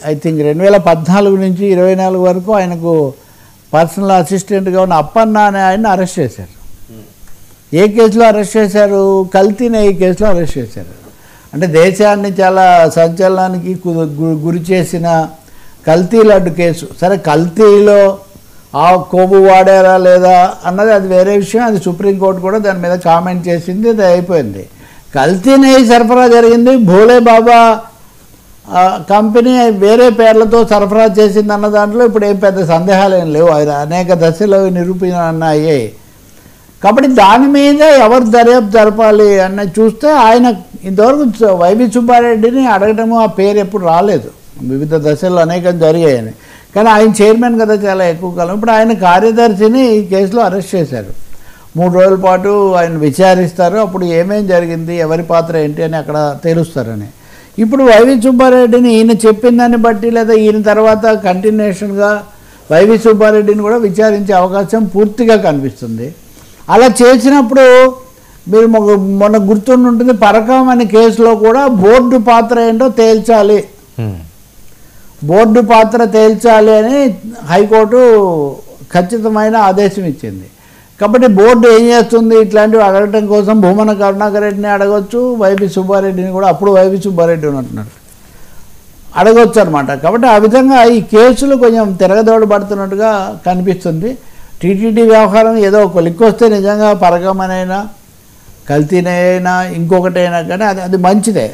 I think 2014 నుంచి 24 వరకు ఆయనకు పర్సనల్ అసిస్టెంట్గా ఉన్న అప్పన్న అనే ఆయన అరెస్ట్ చేశారు. ఏ కేసులో అరెస్ట్ చేశారు? కల్తీనే ఈ కేసులో అరెస్ట్ చేశారు. అంటే దేశాన్ని చాలా సంచలనానికి గురి చేసిన కల్తీ లడ్డు కేసు. సరే, కల్తీలో ఆ కొవ్వు వాడారా లేదా అన్నది అది వేరే విషయం. అది సుప్రీంకోర్టు కూడా దాని మీద కామెంట్ చేసింది, అది అయిపోయింది. కల్తీనే సరఫరా జరిగింది. భోలే బాబా కంపెనీ వేరే పేర్లతో సరఫరా చేసింది అన్న దాంట్లో ఇప్పుడు ఏం పెద్ద సందేహాలు ఏం లేవు. ఆయన అనేక దశలో నిరూపణ అయ్యాయి. కాబట్టి దాని మీద ఎవరు దర్యాప్తు జరపాలి అన్న చూస్తే ఆయన ఇంతవరకు వైవి సుబ్బారెడ్డిని అడగడము ఆ పేరు ఎప్పుడు రాలేదు. వివిధ దశల్లో అనేకం జరిగాయని. కానీ ఆయన చైర్మన్ కదా చాలా ఎక్కువ కాలం. ఇప్పుడు ఆయన కార్యదర్శిని ఈ కేసులో అరెస్ట్ చేశారు. 3 రోజుల పాటు ఆయన విచారిస్తారు. అప్పుడు ఏమేం జరిగింది, ఎవరి పాత్ర ఏంటి అని అక్కడ తెలుస్తారని. ఇప్పుడు వైవి సుబ్బారెడ్డిని ఈయన చెప్పిన దాన్ని బట్టి లేదా ఈయన తర్వాత కంటిన్యూషన్గా వైవి సుబ్బారెడ్డిని కూడా విచారించే అవకాశం పూర్తిగా కనిపిస్తుంది. అలా చేసినప్పుడు మీరు మొన్న గుర్తుంటుంది, పరకం అనే కేసులో కూడా బోర్డు పాత్ర ఏంటో తేల్చాలి, బోర్డు పాత్ర తేల్చాలి అని హైకోర్టు ఖచ్చితమైన ఆదేశం ఇచ్చింది. కాబట్టి బోర్డు ఏం చేస్తుంది, ఇట్లాంటివి అడగటం కోసం భూమన కరుణాకర్ రెడ్డిని అడగవచ్చు, వైవి సుబ్బారెడ్డిని కూడా, అప్పుడు వైవి సుబ్బారెడ్డి ఉన్నట్టున్నారు, అడగవచ్చు అనమాట. కాబట్టి ఆ విధంగా ఈ కేసులు కొంచెం తిరగదోడు పడుతున్నట్టుగా కనిపిస్తుంది. టీటీడీ వ్యవహారం ఏదో ఒక లిక్కు వస్తే నిజంగా పరకమనైనా కల్తీనైనా ఇంకొకటైనా కానీ అది మంచిదే.